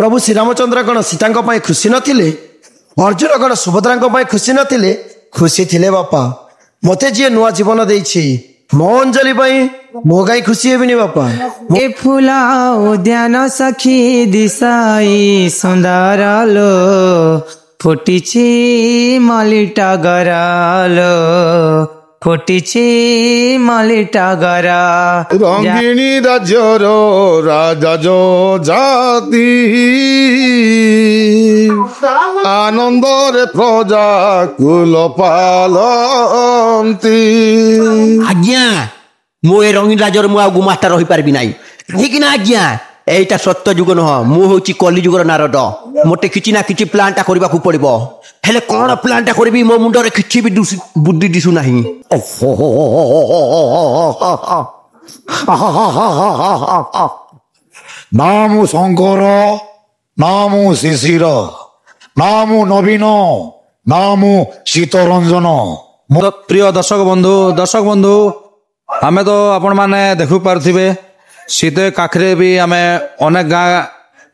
प्रभु श्रीरामचंद्र कौन सीता खुशी नथिले अर्जुन कौन सुभद्रा खुशी नथिले खुशी थिले बापा मते जी नुआ जीवन देछि मो अंजलि मो गाई खुशी हेबिनी बापा ए फूला उद्यान सखी दिशाई सुंदर लो फुटिछि मलिटा गरालो फुटिछि मलिटा गरा रंगिणी राज्यर राजा जो जाति आनंदरे प्रजा कुल पालंती। आज्ञा मु ए रंगीन राजर मु आगु मास्टर रही पारबी नाही ठीक ना आज्ञा एटा सत्य जुग नह मु होची कली जुगर नारद मोटे किछि ना किछि प्लानटा करबा को पड़िबो हेले कोन प्लानटा करबी मो मुंडो रे किछि भी बुद्धि दिसु नाही। नामु शंकर नामु शिशिर नामु नवीन नामु शीतरंजन। प्रिय दर्शक बंधु आमे तो आपण माने देखु पारथिबे सीधे काखरे भी आमे अनेक गाँ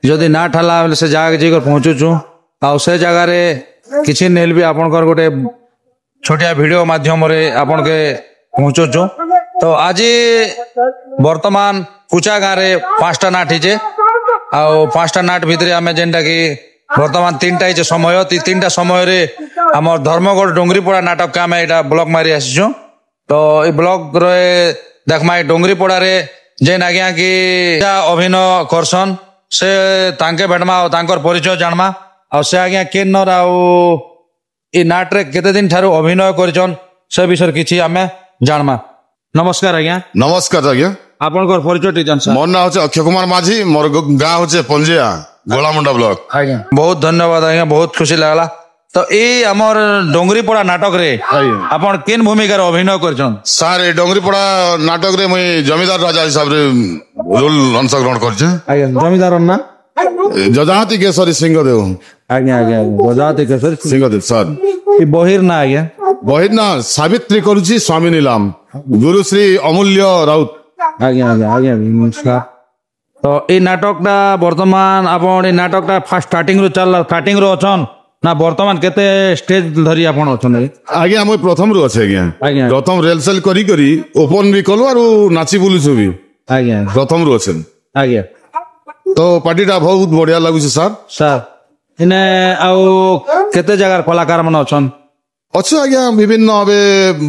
जदि ना ठाला से जगह जाकर पहुँचुचु आ से जगह रे किछि नेल भी आपनकर गोटे छोटिया वीडियो माध्यम रे आपन के पहुँचुचु। तो आज वर्तमान कुचा गाँ रे 5टा नाट हिचे आ 5टा नाट भितरे आमे जेनटा कि वर्तमान 3टा हिचे समय 3टा समय रे हमर धर्मगढ़ डोंगरीपड़ा नाटक के आमे एटा ब्लॉक मारी आसीछु। तो ए ब्लॉक रे देखमा डोंगरीपड़ा रे जेन आज्ञा कि अभिनय करसन से तांके भेटमा और तांकर परिचय जानमा और से आज्ञा केनर आ नाट रे केते दिन ठारू अभिनय करछन से विषय किछि आमे जानमा। नमस्कार आज्ञा। नमस्कार आज्ञा। आपनकर परिचय टी जानसा। मोर ना होचे अक्षय कुमार माझी मोर गाँ होचे पंजिया गोलामुंडा ब्लॉक। आज्ञा बहुत धन्यवाद आज्ञा बहुत खुशी लागला। तो ए हमर डोंगरीपड़ा नाटक रे आपन केन भूमिका रे अभिनय करछन। सर ए डोंगरीपड़ा नाटक रे मुई जमीदार राजा हिसाब रे रोल अंशग्रहण करछे। आज्ञा जमीदार ना जजाति केसरी सिंहदेव। आज्ञा आज्ञा जजाति केसरी सिंहदेव सर ई बहिर ना आज्ञा बहिर ना सावित्री करूची स्वामी नीलाम गुरु श्री अमूल्य राउत। आज्ञा आज्ञा आज्ञा नमस्कार। तो ए नाटकटा वर्तमान आपन ए नाटकटा फास्ट स्टार्टिंग रो अछन ना वर्तमान केते स्टेज धरी आपन अछन। आज्ञा हम प्रथम रु अछि आज्ञा प्रथम रेलसेल करी करी ओपन भी कलो आरो नाची बुलुछु भी आज्ञा प्रथम रु अछि आज्ञा। तो पार्टीटा बहुत बढ़िया लागु सर इने आउ केते जगह कलाकार मन अछन अच्छे आज्ञा विभिन्न अबे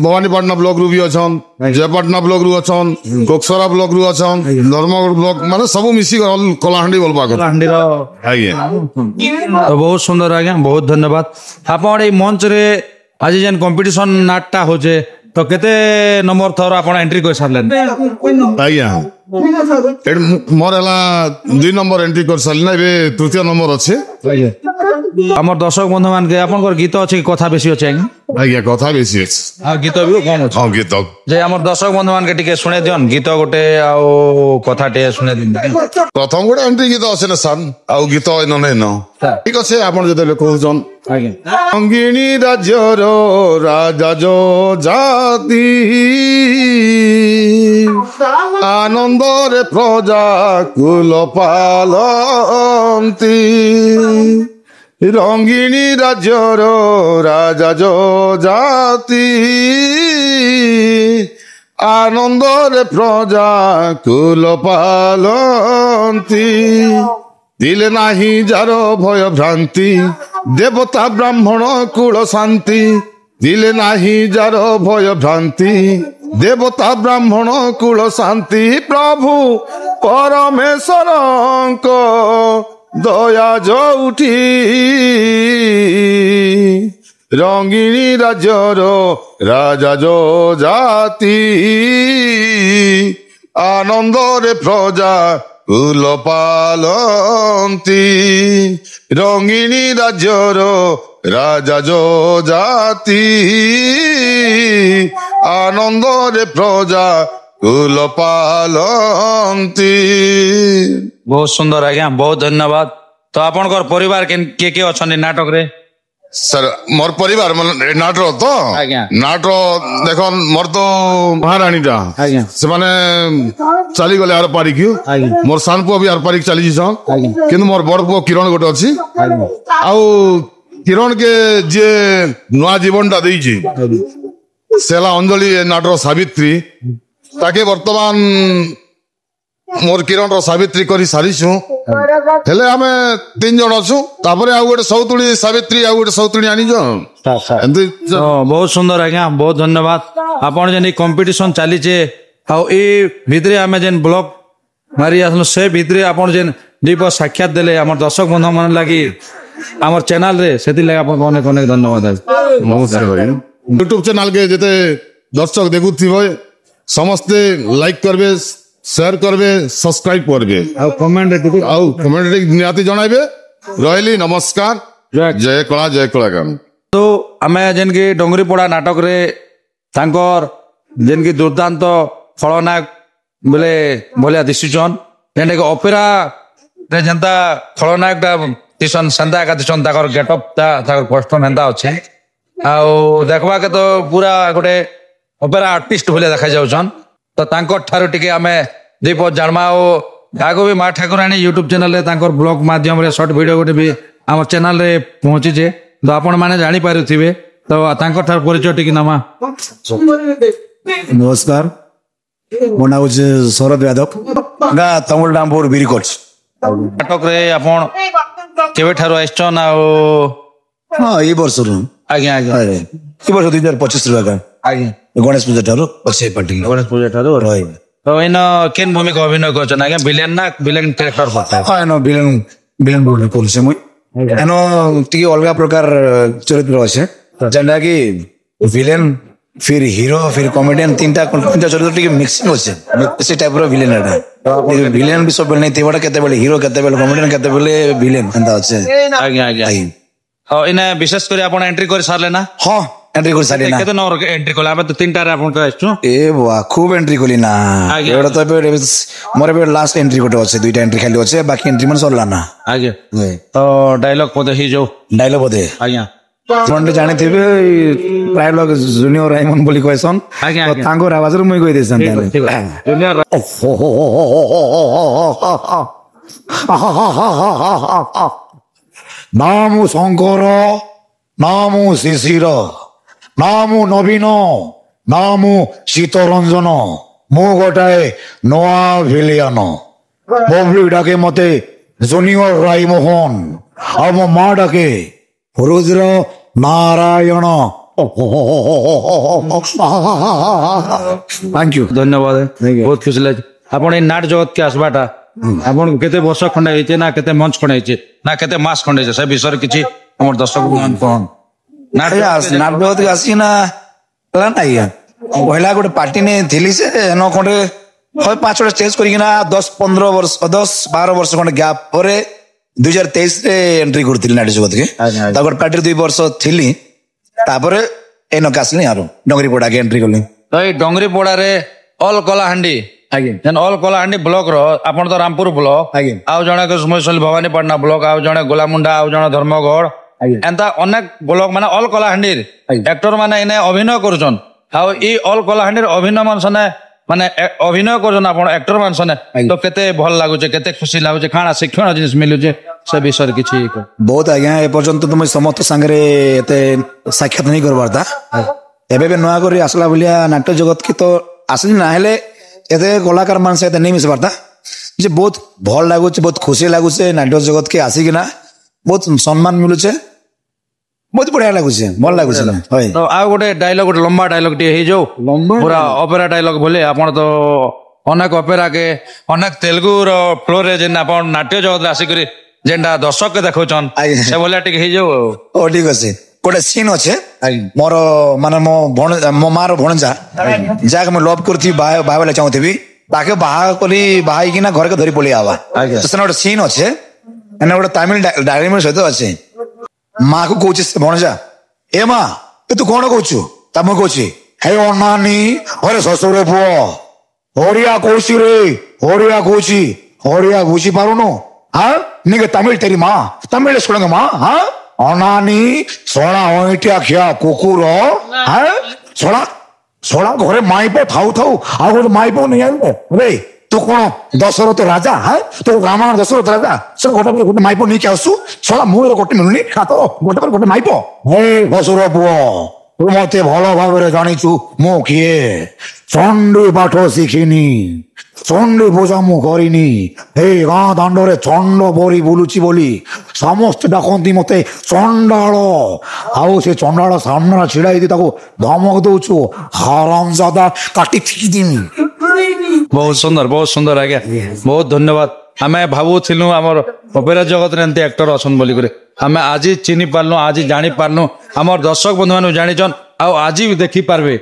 भवानीपाटना ब्लॉक रु भी अछन जयपाटना ब्लॉक रु अछन कोकसरा ब्लॉक रु अछन धर्मगढ़ ब्लॉक माने सब मिसी कलाहांडी बोलबा कलाहांडी रो आज्ञा। तो बहुत सुंदर आज्ञा बहुत धन्यवाद। आपन ए मंच रे आज जेन कंपटीशन नाटटा होचे तो केते नंबर थर आपन एंट्री कर सारलेन आज्ञा मोर हला 2 नंबर एंट्री कर सारलेन बे तृतीय नंबर अछि आज्ञा। हमर दर्शक बंधु मान के आपनकर गीत अछि कथा बेसी अछि आज्ञा कथा बेसी अछि आ गीत भी कम अछि। हां गीत जे हमर दर्शक बंधु मान के टिके सुने दियन गीत गोटे आ कथा टे सुने दिन प्रथम गोटे एंट्री गीत अछि न सन आ गीत न नै न ठीक अछि आपन जते कहउछन आज्ञा। रंगिणी राज्यर राजा जो जाति आनंदरे प्रजा कुल पालंती। रंगिणी राज्यर राजा जो जाति आनंदरे प्रजा कुल पालंती। दिले नाही जार भय भ्रांति देवता ब्राह्मण कुल शांति। दिले नाही जार भय भ्रांति देवता ब्राह्मण कुल शांति। प्रभु परमेश्वर दया जोउठी रंगिणी राज्यर राजा जो जाति आनंदरे प्रजा कुल पालंती। रंगिणी राज्यर राजा जो जाति आनंदरे प्रजा कुल पालंती। बहुत सुंदर आज्ञा बहुत धन्यवाद। तो आपनकर परिवार के अछन नाटक रे सर मोर परिवार नाटर तो आज्ञा। नाटर देख मोर तो महाराणीटा आज्ञा। से माने चली गले आर पारिक आज्ञा। मोर सान पुओ भी आर पारिक चली छन आज्ञा। किंतु मोर बड़ पुओ किरण गोटे अछि आउ किरण के जे नुआ जीवन टा देई छी सेला अंजलि नाटर सावित्री ताके वर्तमान मोर किरण रो सावित्री करी सारिछु हेले आमे 3 जण अछु तापरे आ गोटे सौतुली सावित्री आ गोटे सौतुली आनी जो एंती तो बहुत सुंदर आज्ञा बहुत धन्यवाद आपण जेन कंपटीशन चली छे आ ए भितरे आमे जेन ब्लॉग मारी आसलो से भितरे आपण जेन दीप साक्षात देले हमर दर्शक बंधु मन लागि हमर चैनल रे सेति लागि आपण अनेक अनेक धन्यवाद यूट्यूब चैनल के जेते दर्शक देखुथिबे समस्ते लाइक करबे शेयर करबे सब्सक्राइब करबे आ कमेंट रे आउ कमेंट रे नियाती जणाइबे रहली नमस्कार जय कलाकार तो आमे जेन की डोंगरी पड़ा नाटक रे तांकर जेन की दुर्दांत खलनायक बोले भलिया दिसुचन जेन की ओपेरा रे जनता खलनायक ता दिसन संदा का दिसन ताकर गेटअप ताकर कॉस्ट्यूम हेंदा अछि आउ देखबा के तो पूरा गोटे ओपेरा आर्टिस्ट भलिया देखा जाउछन तो तांकर ठारो टिके आमे दीप जानमा ओ आगो भी माँ ठाकुराणी यूट्यूब चैनल रे तांकर ब्लॉग माध्यम रे शॉर्ट वीडियो गोटे भी आम चैनल रे पहुंची जे तो आपण माने जानी पारुथिबे तो तांकर ठार परिचय टिके नामा नमस्कार मो नाम हूँ शरद यादव ना तमिलनाडु बिरिकोट नाटक रे आपण केबे ठारो आइछन आ हाँ ये वर्ष आज्ञा आज्ञा ये वर्ष 2025 रहा आज्ञा गणेश पूजा ठार अच्छे पार्टी गणेश पूजा ठारो रही तो इन केन भूमिका अभिनय करछन आज्ञा विलेन ना विलेन कैरेक्टर करता हाँ एनो विलेन विलेन रोल करूँ मुई एनो टी अलग प्रकार चरित्र अच्छे जेनटा कि विलेन फिर हीरो फिर कॉमेडियन तीनटा चरित्र टी मिक्सिंग अच्छे से टाइप विलेन एटा विलेन भी सब नहीं थी केते हीरो केते कॉमेडियन केते विलेन एंता अच्छे आज्ञा आज्ञा और इन विशेष कर आपण एंट्री कर सारले ना हाँ एंट्री कर सारी ना केते नंबर एंट्री कला हम तो तीनटा रे आपण आइछु ए वाह खूब एंट्री कली ना एटा तो मोर बे लास्ट एंट्री गोटे अच्छे दुईटा एंट्री खाली अच्छे बाकी एंट्री मन सरला ना आज्ञा तो डायलॉग पदे ही जो डायलॉग बोधे आज्ञा फ्रंट जाने थे प्राय लोग जूनियर राइमन बोली कहसन आज्ञा तो तांको आवाज रे मुई कहि देसन जूनियर नामु शंकर नामु शिशिर नामु नवीन नामु शीतरंजन मु गोटाए नवा भिलियन पब्लिक डाके मते जूनियर रायमोहन और मो माँ डाके रुद्र नारायण थैंक यू धन्यवाद बहुत खुशी लगे आपण ए नाट जगत के आसबाटा आपण केते वर्ष खंडे हेचे ना केते मंच खंडे हेचे ना केते मास खंडे हेचे से विषय किछि हमर दर्शक मान कोन नाट जगत के आसी ना ला ना या पहिला गोटे पार्टी ने थिली से न कोटे होय 5 स्टेज करिना 10-15 वर्ष 10-12 वर्ष कोन गैप परे 2023 रे एंट्री करथिल नाट जगत के तागर पार्टी 2 वर्ष थिली तापरे एनो कासली आरो डंगरी पड़ा के एंट्री करली तो ए डंगरी पोड़ा रे ऑल कलाहांडी आगे जन ऑल कलाहांडी ब्लॉक रो आपण तो रामपुर ब्लॉक आगे आउ जणे के सुमैसली भवानी पटना ब्लॉक आउ जणे गोलामुंडा आउ जणे धर्मगढ़ एंता अनेक ब्लॉक माने ऑल कलाहांडी एक्टर माने इने अभिनय करछन आउ ई ऑल कलाहांडी अभिनय मानसने माने अभिनय करछन आपण एक्टर मानसने तो केते भल लागु छे केते खुशी लागु छे खाना शिक्षण जिनिस मिलु छे से विषय किछि बहुत आज्ञा ए पर्यंत तुम समस्त संगे एते साक्षात नहीं करबार था एबे बे नया करी आसला बोलिया नाट्य जगत की तो आसली ना हेले एते कलाकार मान से नहीं मिसबार था जे बहुत भल लागु छे बहुत खुशी लागु छे नाट्य जगत के आसी कि ना बहुत सम्मान मिलु छे बहुत बढ़िया लागु छे भल लागु छे होय तो आ गोटे डायलॉग गोटे लंबा डायलॉग टी हे जो पूरा ऑपेरा डायलॉग बोले आपण तो अनेक ऑपेरा के अनेक तेलुगु रो फ्लोर रे जेन आपण नाट्य जगत रे आसी करी जेंडा दर्शक के देखौछन से बोले टिक हे जो ओ ठीक अछि गोटे सीन अच्छे मोर माने मो मार भणजा जाके मैं लव करथी बाहा वाला चाहूथी ताके बाहा करी बाहा कि ना घर के धरी पली आवा तो सेना गोटे सीन अच्छे एने गोटे तमिल डायरी में सहित अच्छे माँ को कहूँ भणजा ए माँ तू कौन कहू तम कहूँ हे अनानी अरे शशुर पुओ हरिया कहूँ रे हरिया कहूँ पारुनु हाँ निके तमिल तेरी माँ तमिल सुनेंगे माँ हाँ ଅନାନି ଶଳା ଅଇଁଠିଆ ଖିଆ କୁକୁର ଶଳା ଶଳା ଘରେ ମାଇପ ଥାଉ ଥାଉ ଆଉ ଗୋଟେ ମାଇପ ନେଇ ଆଣିଲେ ରେ ତୁ କଣ ଦଶରଥ ରାଜା ତୁ ରାମାୟଣ ଦଶରଥ ରାଜା ସେ ଗୋଟେ ମାଇପ ନେଇକି ଆସୁ ଶଳା ମୁଁ ଗୋଟେ ମିଳୁନି ତ ଗୋଟେ ପରେ ଗୋଟେ ମାଇପ ହେ ବସୁର ପୁଅ ତୁ ମତେ ଭଲ ଭାବରେ ଜାଣିଛୁ ମୁଁ କିଏ ଚଣ୍ଡୀ ପାଠ ଶିଖିନି ଚଣ୍ଡୀ ପୂଜା ମୁଁ କରିନି ଏଇ ଗାଁ ଦାଣ୍ଡରେ ଚଣ୍ଡ ପରି ବୁଲୁଛି ବୋଲି ସମସ୍ତେ ଡାକନ୍ତି ମତେ ଚଣ୍ଡାଳ ଆଉ ସେ ଚଣ୍ଡାଳ ସାମ୍ନାରେ ଛିଡା ହେଇକି ତାକୁ ଧମକ ଦଉଛୁ ହାରାମଜାଦା କାଟି ଫିକିଦିନି। ବହୁତ ସୁନ୍ଦର ଆଜ୍ଞା ବହୁତ ଧନ୍ୟବାଦ। ଆମେ ଭାବୁଥିଲୁ ଆମର ଅପେରା ଜଗତରେ ଏମିତି ଆକ୍ଟର ଅଛନ୍ ବୋଲିକରି ଆମେ ଆଜି ଚିହ୍ନି ପାରିଲୁ ଆଜି ଜାଣି ପାରିଲୁ ଆମର ଦର୍ଶକ ବନ୍ଧୁ ମାନେ ଜାଣିଛନ୍ ଆଉ ଆଜି ବି ଦେଖିପାରିବେ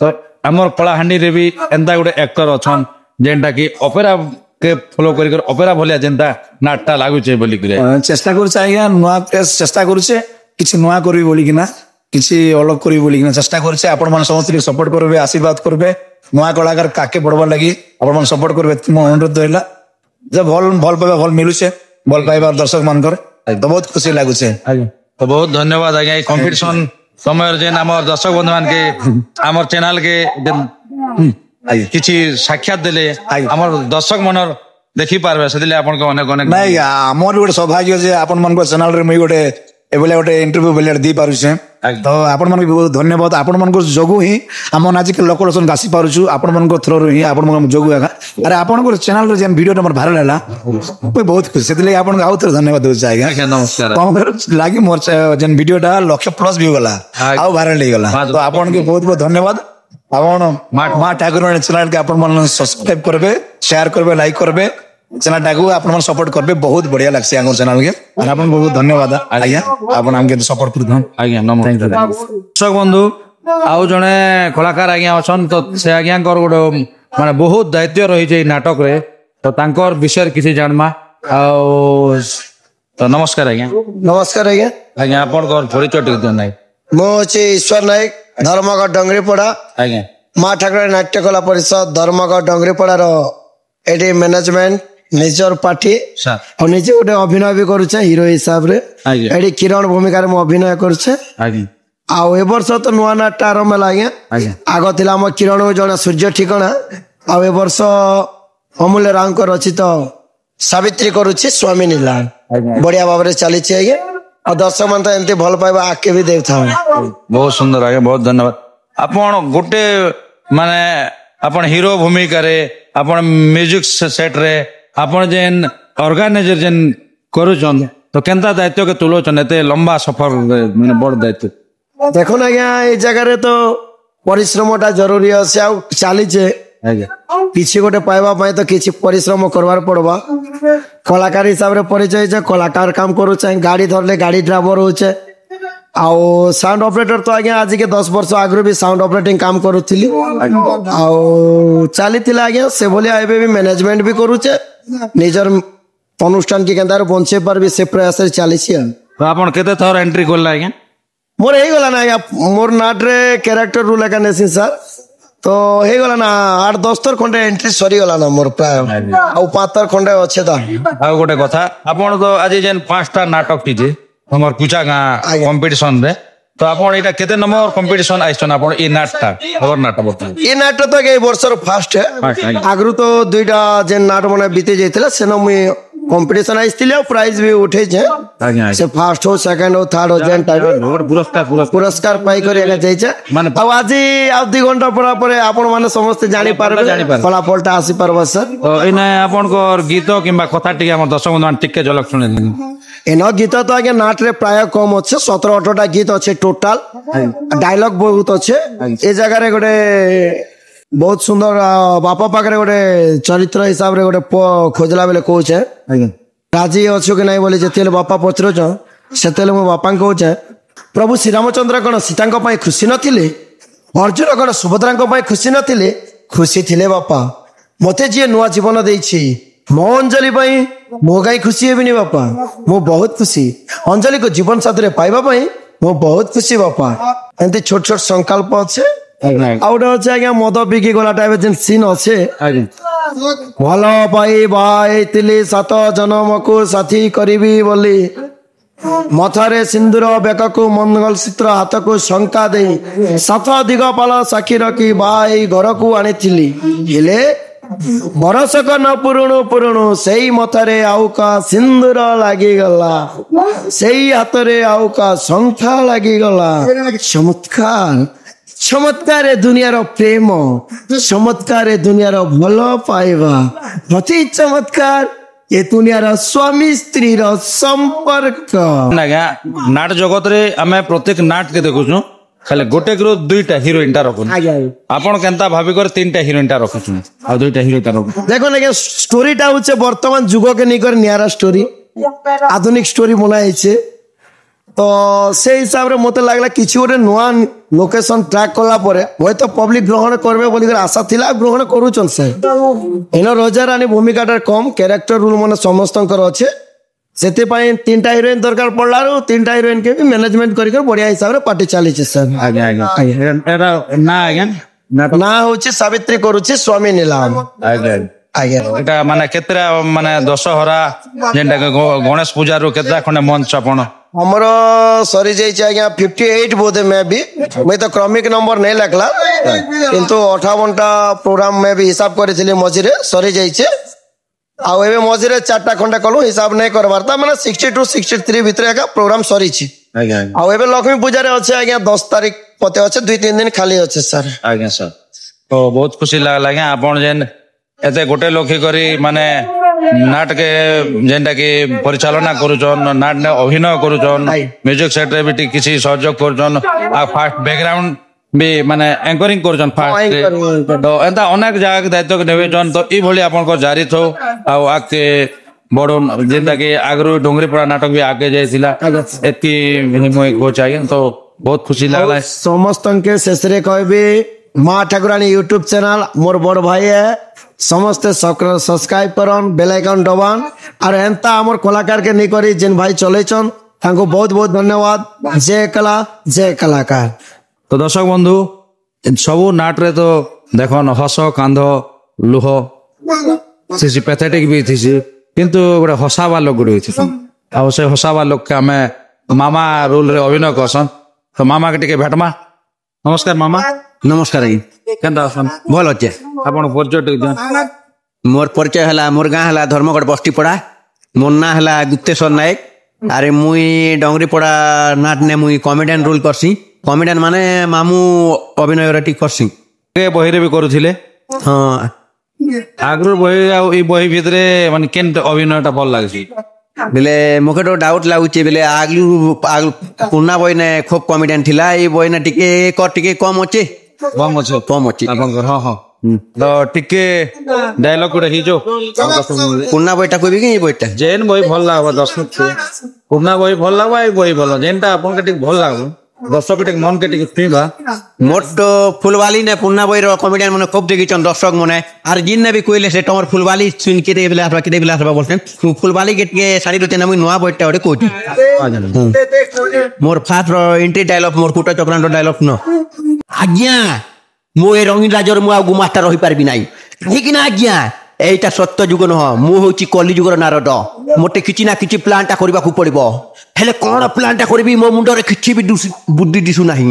ତ ଆମର କଳାହାଣ୍ଡିରେ ବି ଏନ୍ତା ଗୋଟେ ଆକ୍ଟର ଅଛନ୍ ଯେନ୍ଟା କି ଅପେରା କେ ଫଲୋ କରି ଅପେରା ଭଳିଆ ଯେନ୍ତା ନାଟଟା ଲାଗୁଛେ ବୋଲିକରି ଚେଷ୍ଟା କରୁଛେ ଆଜ୍ଞା ନୂଆ ଚେଷ୍ଟା କରୁଛେ କିଛି ନୂଆ କରିବି ବୋଲିକିନା କିଛି ଅଲଗା କରିବି ବୋଲିକିନା ଚେଷ୍ଟା କରୁଛେ ଆପଣ ମାନେ ସମସ୍ତେ ସପୋର୍ଟ କରିବେ ଆଶୀର୍ବାଦ କରିବେ ନୂଆ କଳାକାର କାକେ ବଢବାର ଲାଗି ଆପଣ ମାନେ ସପୋର୍ଟ କରିବେ ମୋ ଅନୁରୋଧ ରହିଲା ଯେ ଭଲ ପାଇବା ଭଲ ମିଳୁଛେ ଭଲ ପାଇବା ଦର୍ଶକ ମାନଙ୍କର ତ ବହୁତ ଖୁସି ଲାଗୁଛେ। ତ ବହୁତ ଧନ୍ୟବାଦ ଆଜ୍ଞା ଏଇ କମ୍ପିଟିସନ ସମୟରେ ଯେନ୍ ଆମର ଦର୍ଶକ ବନ୍ଧୁ ମାନକେ ଆମର ଚ୍ୟାନେଲ କେ କିଛି ସାକ୍ଷାତ ଦେଲେ ଆମର ଦର୍ଶକ ମନର ଦେଖିପାରିବେ ସେଥିଲାଗି ଆପଣଙ୍କୁ ଅନେକ ଅନେକ ନାଇଁ ଆମର ବି ଗୋଟେ ସୌଭାଗ୍ୟ ଯେ ଆପଣ ମାନଙ୍କ ଚ୍ୟାନେଲରେ ମୁଇଁ ଗୋଟେ ଏଭଳିଆ ଗୋଟେ ଇଣ୍ଟରଭ୍ୟୁ ଭଳିଆ ଦେଇପାରୁଛେ ତ ଆପଣ ମାନଙ୍କୁ ବହୁତ ଧନ୍ୟବାଦ ଆପଣ ମାନଙ୍କ ଯୋଗୁଁ ହିଁ ଆମ ଆଜିକାଲି ଲୋକ ଲୋଚନ ଆସି ପାରୁଛୁ ଆପଣ ମାନଙ୍କ ଥ୍ରୋରୁ ହିଁ ଆପଣଙ୍କ ଯୋଗୁଁ ଆଜ୍ଞା ଆରେ ଆପଣଙ୍କର ଚ୍ୟାନେଲରେ ଯେନ୍ ଭିଡିଓ ମୋର ଭାଇରାଲ ହେଲା ମୁଇଁ ବହୁତ ଖୁସି ସେଥିଲାଗି ଆପଣଙ୍କୁ ଆଉ ଥରେ ଧନ୍ୟବାଦ ଦଉଛି ଆଜ୍ଞା ନମସ୍କାର ଲାଗି ମୋର ଯେନ୍ ଭିଡିଓଟା 1,00,000+ ଭିଉ ଗଲା ଆଉ ଭାଇରାଲ ହେଇଗଲା ତ ଆପଣଙ୍କୁ ବହୁତ ବହୁତ ଧନ୍ୟବାଦ। ଆପଣ ମା ଠାକୁରାଣୀ ଚ୍ୟାନେଲকে ଆପଣ ମାନେ ସବସ୍କ୍ରାଇବ କରିବେ ସେୟାର କରିବେ ଲାଇକ୍ କରିବେ ଚ୍ୟାନେଲଟାକୁ ଆପଣ ମାନେ ସପୋର୍ଟ କରିବେ ବହୁତ ବଢିଆ ଲାଗছে ଆମ ଚ୍ୟାନେଲকে ଆପଣ ବହୁତ ଧନ୍ୟବାଦ ଆଜ୍ଞା ଆପଣ ଆମକୁ ସପୋର୍ଟ କରୁଛନ୍ ଆଜ୍ଞା ନମସ୍କାର ଦର୍ଶକ ବନ୍ଧୁ ଆଉ ଜଣେ କଳାକାର ଆଜ୍ଞା ଅଛନ୍ ତ ସେ ଆଜ୍ଞାଙ୍କର ଗୋଟେ ମାନେ ବହୁତ ଦାୟିତ୍ୱ ରହିଛି ଏଇ ନାଟକରେ ତ ତାଙ୍କର ବିଷୟରେ କିଛି ଜାଣମା ଆଉ ତ ନମସ୍କାର ଆଜ୍ଞା ନମସ୍କାର ଆଜ୍ଞା ଆଜ୍ଞା ଆପଣଙ୍କର ପରିଚୟ ଟିକେ ଦିଅ ନାହିଁ ମୁଁ ହଉଛି ଈଶ୍ୱର ନାୟକ ଧର୍ମଗଡ଼ ଡଙ୍ଗରିପଡ଼ା ଆଜ୍ଞା ମା ଠାକୁରାଣୀ ନାଟ୍ୟକଲା ପରିଷଦ ଧର୍ମଗଡ଼ ଡଙ୍ଗରିପଡ଼ାର ଏଠି ମ୍ୟାନେଜମେଣ୍ଟ ନିଜର ପାର୍ଟି ସାର୍ ଆଉ ନିଜେ ଗୋଟେ ଅଭିନୟ ବି କରୁଛେ ହିରୋ ହିସାବରେ ଆଜ୍ଞା ଏଠି କିରଣ ଭୂମିକାରେ ମୁଁ ଅଭିନୟ କରୁଛେ ଆଜ୍ଞା ଆଉ ଏ ବର୍ଷ ତ ନୂଆ ନାଟଟା ଆରମ୍ଭ ହେଲା ଆଜ୍ଞା ଆଜ୍ଞା ଆଗ ଥିଲା ଆମ କିରଣ ଜଣେ ସୂର୍ଯ୍ୟ ଠିକଣା ଆଉ ଏ ବର୍ଷ ଅମୂଲ୍ୟ ରାଓଙ୍କ ରଚିତ ସାବିତ୍ରୀ କରୁଛି ସ୍ୱାମୀ ନୀଲା ବଢିଆ ଭାବରେ ଚାଲିଛି ଆଜ୍ଞା ଆଉ ଦର୍ଶକ ମାନେ ତ ଏମିତି ଭଲ ପାଇବା ଆଗକେ ବି ଦେଉଥାଉ। ବହୁତ ସୁନ୍ଦର ଆଜ୍ଞା ବହୁତ ଧନ୍ୟବାଦ ଆପଣ ଗୋଟେ ମାନେ ଆପଣ ହିରୋ ଭୂମିକାରେ ଆପଣ ମ୍ୟୁଜିକ ସେଟରେ ଆପଣ ଯେନ୍ ଅର୍ଗାନାଇଜର ଯେନ୍ କରୁଛନ୍ ତ କେନ୍ତା ଦାୟିତ୍ୱ କେ ତୁଲଉଛନ୍ ଏତେ ଲମ୍ବା ସଫର ମାନେ ବଡ ଦାୟିତ୍ୱ ଦେଖୁନ ଆଜ୍ଞା ଏଇ ଜାଗାରେ ତ ପରିଶ୍ରମଟା ଜରୁରୀ ଅଛି ଆଉ ଚାଲିଛେ ଆଜ୍ଞା କିଛି ଗୋଟେ ପାଇବା ପାଇଁ ତ କିଛି ପରିଶ୍ରମ କରବାର ପଡବା କଳାକାର ହିସାବରେ ପରିଚୟ ଯେ କଳାକାର କାମ କରୁଛେ ଗାଡି ଧରଲେ ଗାଡି ଡ୍ରାଇଭର ହଉଛେ ଆଉ ସାଉଣ୍ଡ ଅପରେଟର ତ ଆଜ୍ଞା ଆଜିକେ 10 ବର୍ଷ ଆଗରୁ ବି ସାଉଣ୍ଡ ଅପରେଟିଂ କାମ କରୁଥିଲି ଆଉ ଚାଲିଥିଲା ଆଜ୍ଞା ସେଭଳିଆ ଏବେ ବି ମ୍ୟାନେଜମେଣ୍ଟ ବି କରୁଛେ ନିଜର ଅନୁଷ୍ଠାନ କି କେନ୍ତାରେ ବଞ୍ଚେଇ ପାରିବି ସେ ପ୍ରୟାସରେ ଚାଲିଛି ଆଉ ତ ଆପଣ କେତେ ଥର ଏଣ୍ଟ୍ରି କଲେ ଆଜ୍ଞା ମୋର ହେଇଗଲା ନା ଆଜ୍ଞା ମୋର ନାଟରେ କ୍ୟାରେକ୍ଟର ରୁଲ ଏକା ନେସି ସାର୍ ତ ହେଇଗଲା ନା 8-10 ଥର ଖଣ୍ଡେ ଏଣ୍ଟ୍ରି ସରିଗଲା ନା ମୋର ପ୍ରାୟ ଆଉ 5 ଥର ଖଣ୍ଡେ ଅଛେ ତ ଆଉ ଗୋଟେ କଥା ଆପଣ ତ ଆଜି ଯେନ୍ 5ଟା ନାଟକ ଟି ତମର ପୂଜା ଗାଁ କମ୍ପିଟିସନ ରେ ତ ଆପଣ ଏଇଟା କେତେ ନମ୍ବର କମ୍ପିଟିସନ ଆଇଛନ୍ ଆପଣ ଏଇ ନାଟଟା ଖବର ନାଟ ବର୍ତ୍ତମାନ ଏ ନାଟ ତ ଏଇ ବର୍ଷର ଫାଷ୍ଟ ଆଗରୁ ତ 2ଟା ଯେନ୍ ନାଟ ମାନେ ବିତି ଯାଇଥିଲା ସେନ ମୁଇଁ କମ୍ପିଟିସନ ଆସିଥିଲି ଆଉ ପ୍ରାଇଜ ବି ଉଠେଇଛେ ସେ ଫାଷ୍ଟ ହଉ ସେକେଣ୍ଡ ହଉ ଥାର୍ଡ ହଉ ଯେନ୍ ଟାଇମ ପୁରସ୍କାର ପାଇକରି ଏକା ଯାଇଛେ ଆଉ ଆଜି ଆଉ 2 ଘଣ୍ଟା ପରେ ଆପଣ ମାନେ ସମସ୍ତେ ଜାଣିପାରିବେ ଫଳାଫଳଟା ଆସିପାରବା ସାର୍ ତ ଏଇନା ଆପଣଙ୍କର ଗୀତ କିମ୍ବା କଥା ଟିକେ ଆମର ଦର୍ଶକ ବନ୍ଧୁ ଟିକେ ଝଲକ ଶୁଣେଇ ଏନ ଗୀତ ତ ଆଜ୍ଞା ନାଟରେ ପ୍ରାୟ କମ ଅଛେ 17-18ଟା ଗୀତ ଅଛେ ଟୋଟାଲ ଡାଇଲଗ ବହୁତ ଅଛେ ଏ ଜାଗାରେ ଗୋଟେ ବହୁତ ସୁନ୍ଦର ବାପା ପାଖରେ ଗୋଟେ ଚରିତ୍ର ହିସାବରେ ଗୋଟେ ପୁଅ ଖୋଜିଲା ବେଲେ କହୁଛେ ରାଜି ଅଛୁ କି ନାଇଁ ବୋଲି ଯେତେବେଳେ ବାପା ପଚାରୁଛ ସେତେବେଳେ ମୋ ବାପାଙ୍କୁ କହୁଛେ ପ୍ରଭୁ ଶ୍ରୀରାମଚନ୍ଦ୍ର କଣ ସୀତାଙ୍କ ପାଇଁ ଖୁସି ନଥିଲେ ଅର୍ଜୁନ କଣ ସୁଭଦ୍ରାଙ୍କ ପାଇଁ ଖୁସି ନଥିଲେ ଖୁସି ଥିଲେ ବାପା ମତେ ଯିଏ ନୂଆ ଜୀବନ ଦେଇଛି ମୋ ଅଞ୍ଜଳି ପାଇଁ ମୋ ଗାଈ ଖୁସି ହେବିନି ବାପା ମୁଁ ବହୁତ ଖୁସି ଅଞ୍ଜଳିକୁ ଜୀବନ ସାଥିରେ ପାଇବା ପାଇଁ ମୁଁ ବହୁତ ଖୁସି ବାପା ଏମିତି ଛୋଟ ଛୋଟ ସଂକଳ୍ପ ଅଛେ ଆଉ ଗୋଟେ ଅଛି ଆଜ୍ଞା ମଦ ପିକି ଗଲା ଟାଇପ ଯେନ୍ ସିନ୍ ଅଛେ ଭଲ ପାଇ ବାଇଥିଲି 7 ଜନମକୁ ସାଥୀ କରିବି ବୋଲି ମଥାରେ ସିନ୍ଦୁର ବେକକୁ ମଙ୍ଗଳସୂତ୍ର ହାତକୁ ଶଙ୍ଖା ଦେଇ ସାତ ଦିଗପାଳ ସାକ୍ଷୀ ରଖି ବାହା ଏଇ ଘରକୁ ଆଣିଥିଲି। ହେଲେ ବରଷକ ନ ପୁରୁଣୁ ସେଇ ମଥାରେ ଆଉ କା ସିନ୍ଦୁର ଲାଗିଗଲା, ସେଇ ହାତରେ ଆଉ କା ଶଙ୍ଖା ଲାଗିଗଲା। ଚମତ୍କାର ଦୁନିଆର ପ୍ରେମ, ଚମତ୍କାର ଦୁନିଆର ଭଲ ପାଇବା, ଅତି ଚମତ୍କାର ଏ ଦୁନିଆର ସ୍ୱାମୀ ସ୍ତ୍ରୀର ସମ୍ପର୍କ। ଆଜ୍ଞା ନାଟ ଜଗତରେ ଆମେ ପ୍ରତ୍ୟେକ ନାଟ କେ ଦେଖୁଛୁ ଖାଲି ଗୋଟେ ଗ୍ରୁପ ଦୁଇଟା ହିରୋଇନ ଟା ରଖୁଛୁ। ଆପଣ କେନ୍ତା ଭାବିକରି ତିନିଟା ହିରୋଇନ ଟା ରଖୁଛୁ ଆଉ ଦୁଇଟା ହିରୋଇନ ଟା ରଖୁଛୁ। ଦେଖୁନ ଆଜ୍ଞା ଷ୍ଟୋରୀଟା ହଉଛି ବର୍ତ୍ତମାନ ଯୁଗକେ ନେଇକରି ନିଆରା ଷ୍ଟୋରୀ, ଆଧୁନିକ ଷ୍ଟୋରୀ ବନା ହେଇছে। ତ ସେଇ ହିସାବରେ ମତେ ଲାଗିଲା କିଛି ଗୋଟେ ନୂଆ ଲୋକେସନ ଟ୍ରାକ୍ କଲା ପରେ ହୁଏତ ପବ୍ଲିକ ଗ୍ରହଣ କରିବେ ବୋଲିକରି ଆଶା ଥିଲା, ଗ୍ରହଣ କରୁଛନ୍। ସେ ଏନ ରୋଜା ରାଣୀ ଭୂମିକାଟା କମ୍, କ୍ୟାରେକ୍ଟର ରୋଲ ମାନେ ସମସ୍ତଙ୍କର ଅଛେ, ସେଥିପାଇଁ ତିନିଟା ହିରୋଇନ ଦରକାର ପଡିଲାରୁ ତିନିଟା ହିରୋଇନ କେ ବି ମ୍ୟାନେଜମେଣ୍ଟ କରିକି ବଢିଆ ହିସାବରେ ପାର୍ଟି ଚାଲିଛି ସାର୍। ଆଜ୍ଞା ଆଜ୍ଞା ନା ଆଜ୍ଞା ନା ହଉଛି ସାବିତ୍ରୀ କରୁଛି ସ୍ୱାମୀ ନିଲାମ। ଆଜ୍ଞା ଆଜ୍ଞା ଏଟା ମାନେ କେତେଟା ମାନେ ଦଶହରା ଯେନ୍ଟା ଗଣେଶ ପୂଜାରୁ କେତେଟା ଖଣ୍ଡେ ମଞ୍ଚ ଆପଣ ଆମର ସରିଯାଇଛି ଆଜ୍ଞା 58 ବୋଧେ ମେ ବି, ମୁଇଁ ତ କ୍ରମିକ ନମ୍ବର ନେଇ ଲେଖଲା କିନ୍ତୁ 58ଟା ପ୍ରୋଗ୍ରାମ ମେ ବି ହିସାବ କରିଥିଲି ମଝିରେ ସରିଯାଇଛି। ଆଉ ଏବେ ମଝିରେ 4ଟା ଖଣ୍ଡେ କଲୁ, ହିସାବ ନାଇଁ କରବାର ତା ମାନେ 62 63 ଭିତରେ ଏକା ପ୍ରୋଗ୍ରାମ ସରିଛି। ଆଉ ଏବେ ଲକ୍ଷ୍ମୀ ପୂଜାରେ ଅଛି ଆଜ୍ଞା 10 ତାରିଖ ପତେ ଅଛି, 2-3 ଦିନ ଖାଲି ଅଛି ସାର୍। ଆଜ୍ଞା ସାର୍ ତ ବହୁତ ଖୁସି ଲାଗଲା ଆଜ୍ଞା ଆପଣ ଯେନ୍ ଏତେ ଗୋଟେ ଲକ୍ଷ୍ୟ କରି ମାନେ ନାଟକେ ଯେନ୍ଟା କି ପରିଚାଳନା କରୁଛନ୍, ନାଟ ଅଭିନୟ କରୁଛନ୍, ମ୍ୟୁଜିକ ସେଟ୍ ରେ ବି ଟିକେ କିଛି ସହଯୋଗ କରୁଛନ୍, ଆଉ ଫାଷ୍ଟ ବ୍ୟାକଗ୍ରାଉଣ୍ଡ ବି ମାନେ ଆଙ୍କରିଂ କରୁଛନ୍ ଫାଷ୍ଟ। ତ ଏନ୍ତା ଅନେକ ଜାଗାକେ ଦାୟିତ୍ୱ ନେବେଛନ୍। ତ ଏଇଭଳି ଆପଣଙ୍କର ଜାରି ଥାଉ ଆଉ ଆଗକେ ବଡ ଯେନ୍ଟା କି ଆଗରୁ ଡୁଙ୍ଗରିପଡା ନାଟକ ବି ଆଗକେ ଯାଇଥିଲା, ଏତିକି ମୁଇଁ କହୁଛି ଆଜ୍ଞା। ତ ବହୁତ ଖୁସି ଲାଗଲା। ସମସ୍ତଙ୍କୁ ଶେଷରେ କହିବି ମା ଠାକୁରାଣୀ ୟୁଟ୍ୟୁବ ଚ୍ୟାନେଲ ମୋର ବଡ ଭାଇ ସମସ୍ତେ ସବସ୍କ୍ରାଇବ କରନ୍, ବେଲ ଆଇକନ ଦବାନ୍। আর এন্তা আমার কলাকারকে নেই করি যেন ভাই চলেছন তাঙ্কু বহুত বহুত ধন্যবাদ। জয় কলা জয় কলাকার। তো দর্শক বন্ধু ସବୁ ନାଟରେ ତ ଦେଖନ୍ ହସ କାନ୍ଦ ଲୁହ ଥିସି, ପ୍ୟାଥେଟିକ୍ ବି ଥିସି, କିନ୍ତୁ ଗୋଟେ ହସାବା ଲୋକ ଗୋଟେ ହେଇଥିସି। ଆଉ ସେ ହସାବା ଲୋକକେ ଆମେ ମାମା ରୋଲରେ ଅଭିନୟ କରସନ୍। ତ ମାମାକେ ଟିକେ ଭେଟମା। ନମସ୍କାର ମାମା। ନମସ୍କାର ଆଜ୍ଞା। କେନ୍ତା ଅଛନ୍? ଭଲ ଅଛେ। ଆପଣ ପରିଚୟ ଟିକେ ଦିଅନ୍। मोर परिचय है मोर गाँ है धर्मगढ़ बस्तीपड़ा, मोर ना है गुप्तेश्वर नायक। अरे मुई डंगरीपड़ा नाट ने मुई कॉमेडियन रोल करसी। कॉमेडियन माने मामू अभिनय टी करसी। ବହିରେ ବି କରୁଥିଲେ। हाँ ଆଗରୁ ବହି ଆଉ ଏଇ ବହି ଭିତରେ ମାନେ କେନ୍ ଅଭିନୟଟା ଭଲ ଲାଗୁଛି? बेले मुखे तो डाउट लागुचे बेले आगलू पुना बही ने खूब कॉमेडियन थिला, ये बही ने टिके कम अच्छे କମ୍ ଅଛି कम अच्छे ଆପଣଙ୍କର? ହଁ ହଁ ତ ଟିକେ ଡାଇଲଗ ଗୋଟେ ହେଇଯାଉ। पुना बहीटा कहबी कि बहीटा ଯେନ୍ ବହି ଭଲ ଲାଗବ ଦର୍ଶକ, ପୁରୁଣା ବହି ଭଲ ଲାଗବ, ଏଇ ବହି ଭଲ ଯେନ୍ଟା ଆପଣଙ୍କୁ ଟିକେ ଭଲ ଲାଗବ ଦର୍ଶକ ଟିକେ ମନକେ ଟିକେ ଛୁଇଁବା। मोर तो फुलवाली ने पुना बही कॉमेडियन मैंने खूब देखी दर्शक मैंने आर जिन ने भी कहले से तुम फुलवाली सुन के बोलते फुलवाली के साड़ी रोते ना नुआ बहीटा गोटे कहती। मोर फास्ट एंट्री डायलॉग मोर कुटा चक्रांत डायलॉग न आज्ञा मु ए रंगीन राजर मु आगु मास्टर रही पारबी नाही कहीं ना आज्ञा एटा सत्य जुग नह मु होची कली जुगर नारद मते किछि ना किछि प्लानटा करबा को पड़िबो हेले कोन प्लानटा करबी मो मुंडो रे किछि भी बुद्धि दिसु नाही।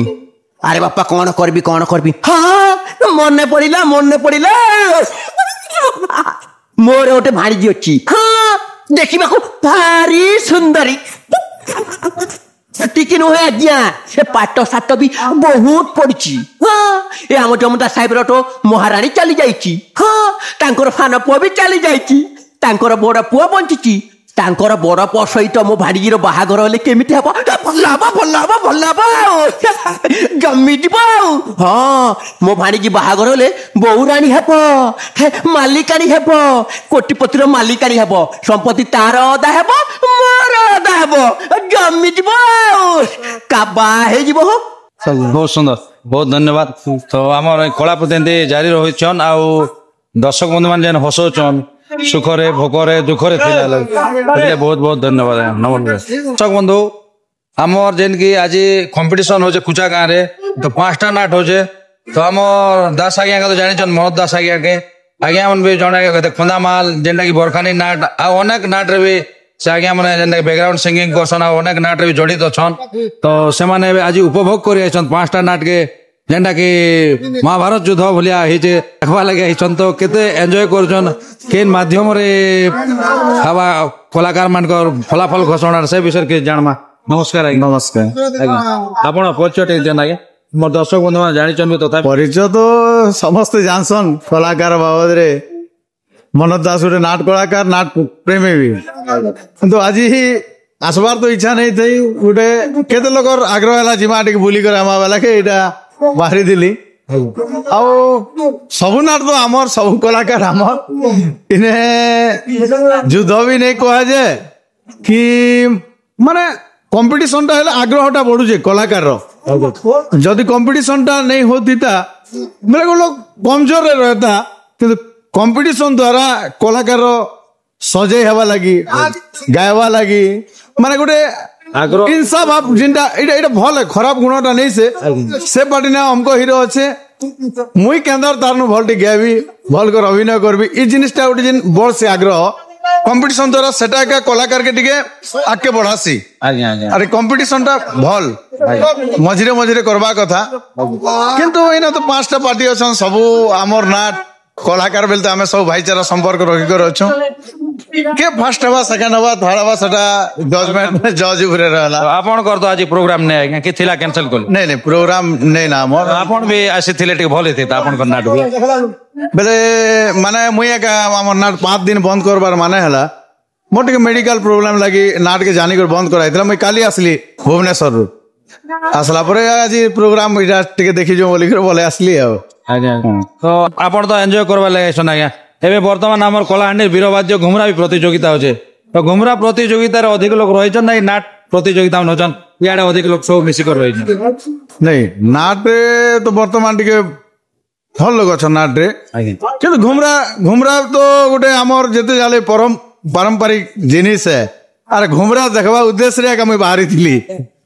अरे बापा कोन करबी हां मने पड़िला मोर ओटे भाणीजी अछि हां देखिबा को भारी सुंदरी टिके नुहे आज्ञा से पाट साट भी बहुत पड़ी। हाँ ये आम जमदा साहेब तो महाराणी चली जाइए। हाँ तांकर फान पुआ भी चली जाइए, तांकर बड़ पुआ बंची, तांकर बड़ पुआ सहित मो भाड़ीर बाहागर हेले केमिति हबो भल जमी जीव। हाँ मो भाणीजी बाहागर हेले बहुराणी हेबो, मालिकाणी हेबो, कोटिपतिर मालिकाणी हेबो, संपत्ति तार अदा हेबो मोर अदा हेबो, जमी जीव काबा हे जीव। बहुत सुंदर, बहुत धन्यवाद। तो आमर कलापति जारी रहीछन आउ दर्शक बंधु मान जेन हसोचन सुखरे भोकरे दुखरे थिला बहुत बहुत धन्यवाद। नमस्कार दर्शक बंधु आमर जेन की आज कंपटीशन होचे कुचा गाँव रे तो 5टा नाट होचे। तो आम दास आज्ञा का तो जानी मनोज दास आज्ञा के आज्ञा मन भी जड़े खुंदामाल जेनटा की बरखानी नाट आ अनेक नाट रे भी से आज्ञा मैंने जेन बैकग्राउंड सिंगिंग करसन अनेक नाट भी जड़ित अछन तो से माने आज उपभोग कर आइछन 5टा नाट के जेनटा कि महाभारत युद्ध भलिया होइछे देखबा लगे आइछन तो केते एन्जॉय करछन केन माध्यम रे हवा कलाकार मानकर फलाफल घोषणा से विषय के जानमा नमस्कार आज्ञा नमस्कार आपण परिचय जन आज्ञा मोर दर्शक बंधु माने जानिछन तथा परिचय तो समस्ते जानसन कलाकार बाबद रे मनोज दास गोटे नाट कलाकार नाट प्रेमी भी तो आज ही आसबार तो इच्छा नहीं थी गोटे केते लोकर आग्रह है जिमा टे बुली कर आमा वाला के इटा बाहरी दिली आउ सबु नाट तो आमर सब कलाकार आमर इने युद्ध भी नहीं कहा जाए कि माने कंपटीशन टा है आग्रह टा बढ़ुचे कलाकार जदि कंपटीशन टा नहीं होती था मेरे को लोग कमजोर रहता किंतु कंपटीशन द्वारा कलाकार सजै हवा लगी गायवा लगी माने गोटे इंसाफ आप जिनटा एटा भल है खराब गुणटा नहीं से पार्टी ना हमको हीरो अच्छे मुई केंदर तारनु भलटी गायबी भल कर अभिनय करबी ई जिनिसटा गोटे जिन बड़ से आग्रह कंपटीशन द्वारा सेटा का कलाकार के टिके आगे बढ़ासी अरे कंपटीशन टा भल मझिरे मझिरे करबा कथा किंतु एना तो 5टा पार्टी अछन सबु आमर नाट कलाकार बेल तो आम सब भाईचारा संपर्क रखिकर अच्छु के फर्स्ट हवा सेकंड हवा थर्ड हवा सेटा जजमेंट जज उपरे रहला आपण कर तो आज प्रोग्राम नै आज्ञा कि थिला कैंसिल कर नहीं प्रोग्राम नहीं ना मोर आपण भी आसी थिले टिक भले थी आपण कर नाट बेले माने मुई का हमर नाट 5 दिन बंद करबार माने हला मोर टिके मेडिकल प्रॉब्लम लगी नाट के जानी कर बंद कराइतला मुई काली आसली भुवनेश्वर रु आसला परे आज प्रोग्राम इटा टिके देखि जो बोली कर बोले आसली आ तो आपण तो एंजॉय करबा लागे सन आज्ञा एबे वर्तमान हमर कलाहांडी वीरवाद्य घुमरा भी प्रतियोगिता होचे तो घुमरा प्रतियोगिता रे अधिक लोग रहिछन नै नाट प्रतियोगिता में होचन याडे अधिक लोग सब मिसी कर रहिछन नहीं नाट तो वर्तमान टिके भल लोग अछन नाट रे किंतु घुमरा तो गोटे हमर जते जाले पारंपरिक जिनिस है अरे घुमरा देखबा उद्देश्य रे हम बाहरी थिली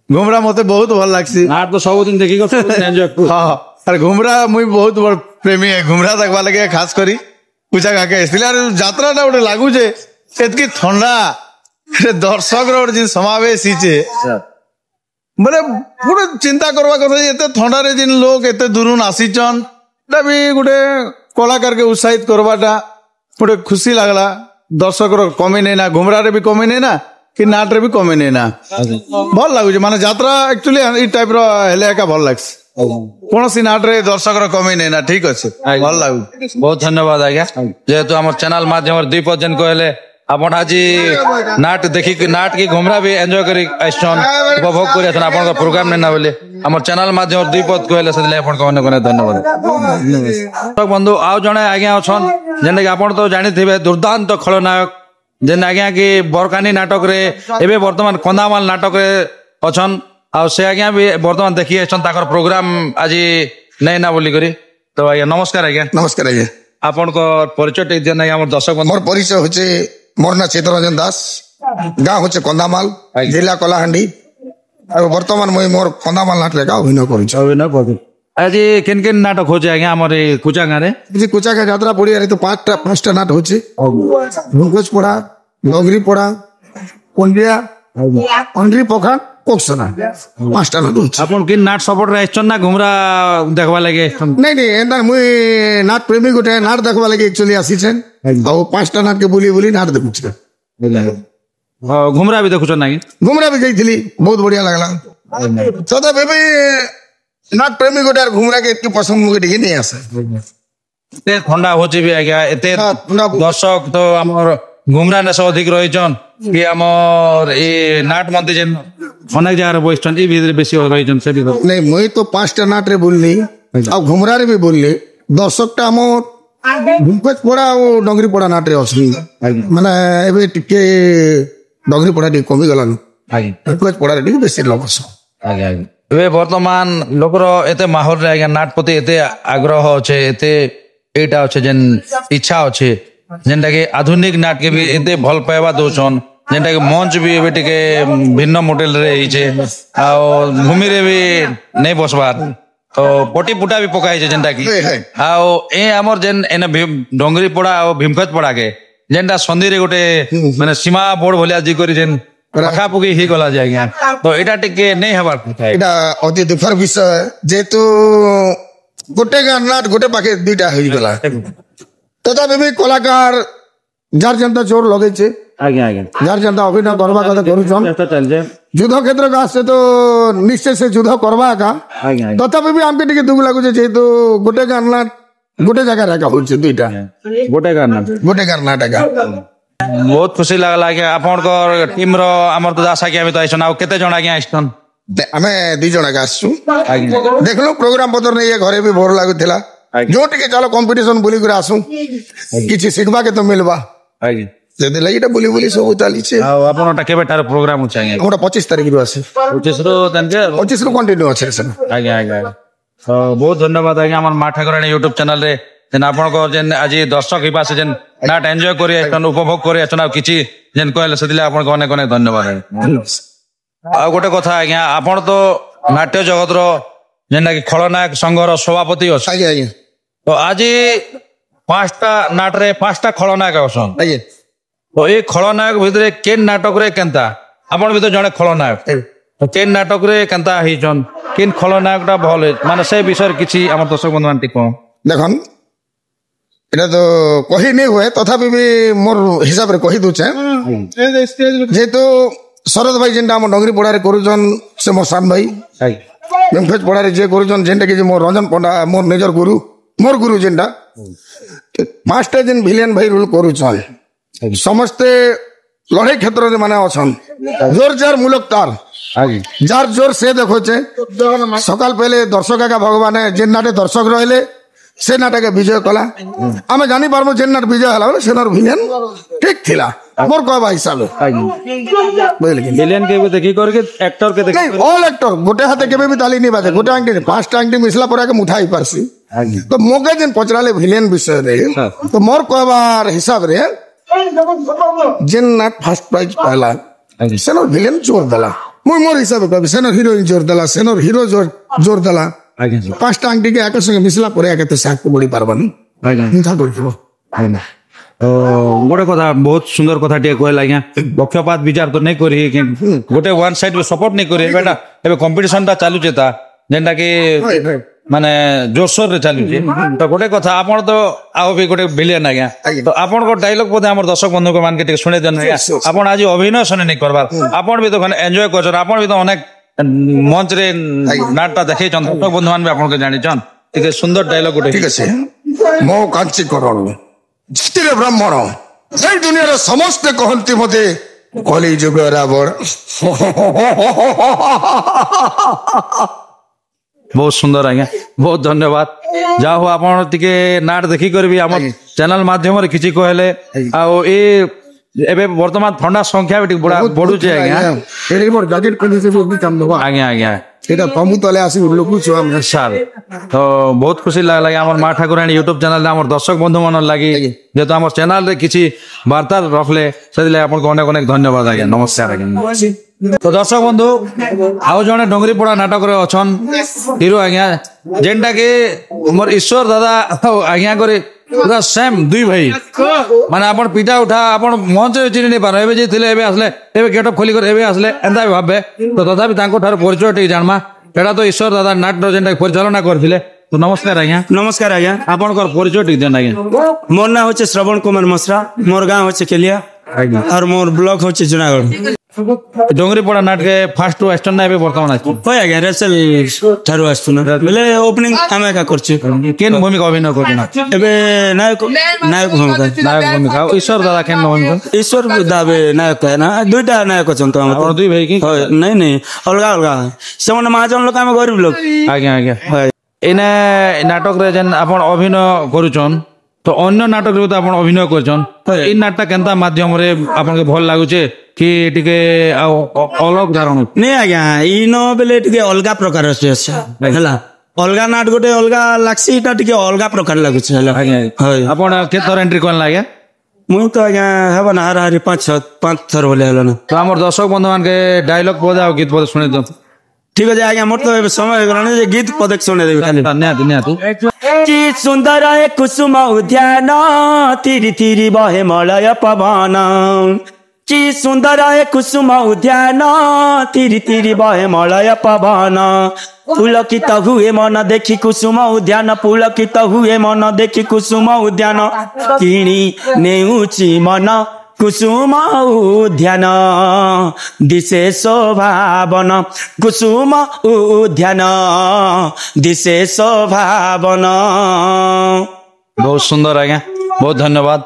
घुमरा मते बहुत भल लागसी नाट तो सब दिन देखि को एंजॉय हां अरे घुमरा मुई बहुत बड़ प्रेमी है घुमरा देखबा लगे खास करी पूजा काके इसलिए अरे यात्रा टा गोटे लागू जे एतकी ठंडा दर्शक रो जिन समावेश हिचे माने गोटे चिंता करबा कथा एते ठंडा रे जिन लोग एते दूरन आसीचन ता भी गोटे कलाकार के उत्साहित करबाटा गोटे खुशी लागला दर्शक रो कमी नहीं ना घुमरा रे भी कमी नहीं ना कि नाट रे भी कमी नहीं ना भल लागु माने यात्रा एक्चुअली ई टाइप रो हेले का भल लागस कौन सी नाट रे दर्शक रो कमी नहीं ना ठीक अच्छे भल लागु बहुत धन्यवाद आज्ञा जेहेतु हमर चैनल माध्यम रे 2 पजन कहले आपण आज नाट देखि नाट की घुमरा भी एंजॉय करी आइछन उपभोग करी आछन आपण प्रोग्राम नै ना बोले हमर चैनल माध्यम 2 पद कहले सदले आपण को अनेक धन्यवाद तो बंधु आउ जणे आज्ञा अछन जेने कि आपण तो जानि थिबे दुर्दांत खलनायक जेन आज्ञा की बरकानी नाटक रे एबे वर्तमान कंदामाल नाटक रे अछन आ से आज्ञा भी वर्तमान देखि आछन ताकर प्रोग्राम आज नै ना बोली करी तो आज्ञा नमस्कार आज्ञा आपण को परिचय टे देना हमर दर्शक मोर परिचय होचे मोर ना चित्तरंजन दास गाँव होचे कंदामाल जिला कलाहांडी और वर्तमान मुई मोर कंदामाल नाट रे अभिनय करू आज केन केन नाटक होचे आज्ञा हमर कुचा गाँ रे जी कुचा का यात्रा पड़ी रे तो 5टा नाट होचे भुंगोज पड़ा नगरी पड़ा कोंडिया अंडरी पोखा कोक्सना 5टा नाट होचे आपण किन नाट सपोर्ट रे आछन ना घुमरा देखबा लागे नहीं एंदा मुई नाट प्रेमी गोटे नाट देखबा लागे एक्चुअली आसीछन और 5टा नाट के बोली नाट देखुछ घुमरा भी देखुछ ना घुमरा भी गईथिली बहुत बढ़िया लागला सदा बेबी नाट प्रेमी गोटे घुमरा के इतनी पसंद मुझे टिके नहीं आसे एते ठंडा होचे भी आज्ञा एते दर्शक तो हमर घुमरा ने सब अधिक रहिछन कि हमर ए नाट मंते जेन अनेक जगह बइछन ई भी बेसी रहिछन से भी नहीं मुई तो 5टा नाट रे बोलली आ घुमरा रे भी बोलली दर्शकटा हमर भूमकच पड़ा और डंगरी पड़ा नाट रे असली माने एबे टिके डंगरी पड़ा टिके कमी गलान भूमकच पड़ा रे टिके बेसी लगस आज्ञा ए वर्तमान लोकर एते माहौल रे आज्ञा नाट प्रति एते आग्रह अच्छे एते एटा अच्छे जेन इच्छा अच्छे जेनटा कि आधुनिक नाट के भी एते भल पाइबा दोछन जेनटा कि मंच भी एबे टिके भिन्न मॉडल रे हिचे आ भूमि रे भी नै बसबार तो पटी पुटा भी पकाई छे जेनटा कि आ ए हमर जेन एने डोंगरी पड़ा और भीमखत पड़ा के ଯେନ୍ଟା ସନ୍ଧିରେ ଗୋଟେ ମାନେ ସୀମା ବୋର୍ଡ ଭଳିଆ ଜି କରି ଯେନ୍ ପାଖାପାଖି ହେଇଗଲା ଯେ ଆଜ୍ଞା ତ ଏଇଟା ଟିକେ ନେଇ ହେବାର କଥା এটা অতি দুঃখর বিষয় যেহেতু গোটে গান নাট গোটে পাখে দুইটা হয়ে গলা তথাপি বি কলাকার যার যেনতা জোর লগাইছে ଆଜ୍ଞା ଆଜ୍ଞା যার যেনতা অভিনয় করবা কথা করুছন চেষ্টা চালিছে যুদ্ধ ক্ষেত্রকে আসছে তো নিশ্চয় সে যুদ্ধ করবা একা ଆଜ୍ଞା ଆଜ୍ଞା তথাপি বি আমি টিকে দুঃখ লাগুছে যেহেতু গোটে গান নাট গোটে জায়গায় রাখা হচ্ছে দুইটা ଗୋଟେ ଗାନ গোটে গান নাট একা ବହୁତ ଖୁସି ଲାଗଲା ଆଜ୍ଞା ଆପଣଙ୍କର ଟିମ ର ଆମର ତ ଦାସ ଆଜ୍ଞା ବି ତ ଆଇସନ୍ ଆଉ କେତେ ଜଣ ଆଜ୍ଞା ଆଇସନ୍ ଆମେ ଦି ଜଣ ଏକା ଆସିଛୁ ଆଜ୍ଞା ଦେଖିଲୁ ପ୍ରୋଗ୍ରାମ ପତ୍ର ନେଇ ଘରେ ବି ଭଲ ଲାଗୁଥିଲା ଯୋଉ ଟିକେ ଚାଲ କମ୍ପିଟିସନ ବୁଲିକରି ଆସୁ କିଛି ଶିଖବାକେ ତ ମିଲବା ଆଜ୍ଞା ସେଥିଲାଗି ଏଇଟା ବୁଲି ବୁଲି ସବୁ ଚାଲିଛି ଆଉ ଆପଣଟା କେବେଟାର ପ୍ରୋଗ୍ରାମ ଅଛି ଆଜ୍ଞା ଆମର 25 ତାରିଖରୁ ଅଛି 25 ରୁ ତାଙ୍କେ 25 ରୁ କଣ୍ଟିନ୍ୟୁ ଅଛି ସେନ ଆଜ୍ଞା ଆଜ୍ଞା ତ ବହୁତ ଧନ୍ୟବାଦ ଆଜ୍ଞା ଆମର ମା ଠାକୁରାଣୀ ୟୁଟ୍ୟୁବ ଚ୍ୟାନେଲ ରେ ଯେନ୍ ଆପଣଙ୍କ ଯେନ୍ ଆଜି ଦର୍ଶକ ହିବା ସେ ଯେନ୍ ନାଟ ଏନ୍ଜୟ କରି ଆସନ୍ ଉପଭୋଗ କରି ଆସନ୍ ଆଉ କିଛି ଯେନ୍ କହିଲେ ସେଥିଲାଗି ଆପଣଙ୍କୁ ଅନେକ ଅନେକ ଧନ୍ୟବାଦ ଆଉ ଗୋଟେ କଥା ଆଜ୍ଞା ଆପଣ ତ ନାଟ୍ୟ ଜଗତର ଯେନ୍ଟା କି ଖଳନାୟକ ସଂଘର ସଭାପତି ଅଛି ଆଜ୍ଞା ଆଜ୍ଞା ତ ଆଜି 5ଟା ନାଟରେ 5ଟା ଖଳନାୟକ ଅଛନ୍ ଆଜ୍ଞା ତ ଏଇ ଖଳନାୟକ ଭିତରେ କେନ୍ ନାଟକରେ କେନ୍ତା ଆପଣ ବି ତ ଜଣେ ଖଳନାୟକ ତ କେନ୍ ନାଟକରେ କେନ୍ତା ହେଇଛନ୍ କେନ୍ ଖଳନାୟକଟା ଭଲ ମାନେ ସେ ବିଷୟରେ କିଛି ଆମର ଦର୍ଶକ ବନ୍ଧୁ ମାନେ ଟିକେ କହ দেখুন এটা তো কহি নেই হুয়ে তথাপি বি মোর হিসাবে কহি দউছে যেহেতু শরৎ ভাই যেটা আমার ডঙ্গরি পড়ারে করুছন সে মোর সান ভাই মেমফেজ পড়ারে যে করুছন যেটা কি মোর রঞ্জন পণ্ডা মোর নিজর গুরু মোর গুরু যেটা 5টা যেন ভিলিয়ান ভাই রোল করুছন সমস্তে লড়াই ক্ষেত্রে মানে অছন জোর যার মূলক তার যার জোর সে দেখছে সকাল পেলে দর্শক একা ভগবান যে নাটে দর্শক রহলে সে নাটকে বিজয় কলা আমি জানি পারবো যে নাট বিজয় হলা বলে সেনার ভিলেন ঠিক থিলা মোর কবা হিসাবে বুঝলি কি ভিলেন কে দেখি করকে एक्टर के देखि অল एक्टर গোটে হাতে কেবে বি তালি নি বাজে গোটে আংটি 5টা আংটি মিছলা পরে মুঠা হই পারছি তো মোকে যেন পচরালে ভিলেন বিষয় রে তো মোর কবার হিসাব রে যেন নাট ফার্স্ট প্রাইজ পাইলা সেনর ভিলেন জোর দেলা মই মোর হিসাবে কবি সেনর হিরোইন জোর দেলা সেনর হিরো জোর দেলা 5টা আংটিকে একের সঙ্গে মিশলা পরে একেতে সাকতে বড়ি পারবানি মুঠা করব তো গোটে কথা বহুত সুন্দর কথা টিকে কহিলা আজ্ঞা পক্ষপাত বিচার তো নেই করি গোটে ওয়ান সাইড সপোর্ট নেই করি এবেটা এবে কম্পিটিশনটা চালুছে তা যেনটা কি মানে জোরসোর রে চালুছে তো গোটে কথা আপন তো আও বি গোটে ভিলিয়ান আজ্ঞা তো আপনক ডায়লগ পদে আমার দর্শক বন্ধুকে মানকে টিকে শুনে দেন আপন আজ অভিনয় শুনে নেই করবার আপন বি তো এনজয় করছেন আপন বি তো অনেক মঞ্চ রে নাটটা দেখেছন দর্শক বন্ধু মান আপনাকে জানিছন টিকে সুন্দর ডায়লগ গোটে ঠিক আছে মো কাঞ্চি করণ জিতিরে ব্রাহ্মণ এই দুনিয়ার সমস্ত কহন্তি মতে কলি যুগ রাবণ बहुत सुंदर आज्ञा बहुत धन्यवाद जा हो आप नाट देखी कर भी आम चैनल माध्यम किसी कहले वर्तमान थंडा संख्या भी बढ़ुचे आज्ञा आज्ञा सार तो बहुत खुशी लगला आम माँ ठाकुराणी यूट्यूब चैनल दर्शक बंधु मन लगी जेहेतु आम चैनल किसी वार्ता रखले से आपको अनेक अनेक धन्यवाद आज्ञा नमस्कार आज्ञा तो दर्शक बंधु आउ जड़े डोंगरी पड़ा नाटक अच्छन हिरो आज्ञा जेनटा कि मोर ईश्वर दादा आज्ञा करे पूरा सेम दुई भाई माने अपन पिटा उठा अपन मंच चिन्ह नहीं पार एबे जे थिले एबे आसले एबे गेटअप खोली कर एबे आसले एंदा भाबे तो तथापि तांको ठार परिचय टे जानमा एटा तो ईश्वर दादा नाट जेनटा परिचालना करथिले तो नमस्कार आज्ञा नमस्कार आज्ञा आपन कर परिचय टे देन आज्ञा मोर नाम होचे श्रवण कुमार मसरा मोर गांव होचे केलिया और मोर ब्लॉक होचे जुनागढ़ डोंगरी पड़ा नाट के फास्ट टू एक्शन ना एबे वर्तमान अछि होय आज्ञा रेसल थारु आस्तुना बेले ओपनिंग आमे का करछि केन भूमिका अभिनय करना एबे नायक भूमिका ईश्वर दादा केन भूमिका ईश्वर दाबे नायक है ना दुईटा नायक छन तो हम दुई भाई की नहीं अलगा अलगा सेमन महाजन लोक आमे गरीब लोक आज्ञा आज्ञा एने नाटक रे जन आपण अभिनय करूछन तो अन्य नाटक रे तो आपण अभिनय करछन ई नाटक केनता माध्यम रे आपण के भल लागुचे कि टिके अलग धारण नहीं आज्ञा इनो बेले टिके अलगा प्रकार से हला अलगा नाट गोटे अलगा लागसी ता टिके अलगा प्रकार लागुछ हला आपण के थर एंट्री कोन लागे मु तो आज्ञा हेबा ना हर 5 थर बोले हला ना तो हमर दर्शक बंधु मान के डायलॉग पद आ गीत पद सुने दो ठीक है आज्ञा मोर तो समय हो गलाने गीत पद सुने देबे निहाती कि सुंदर है कुसुम उद्यान तिरी तिरी बहे मलय पवन कि सुंदर है कुसुम उद्यान तिरी तिरी बहे मलय पवन पुलकित हुए मन देखी कुसुम उद्यान पुलकित हुए मन देखी कुसुम उद्यान किणी नेउची मन कुसुम उद्यान दिशे शोभावन कुसुम उद्यान दिशे शोभावन। बहुत सुंदर आज्ञा बहुत धन्यवाद।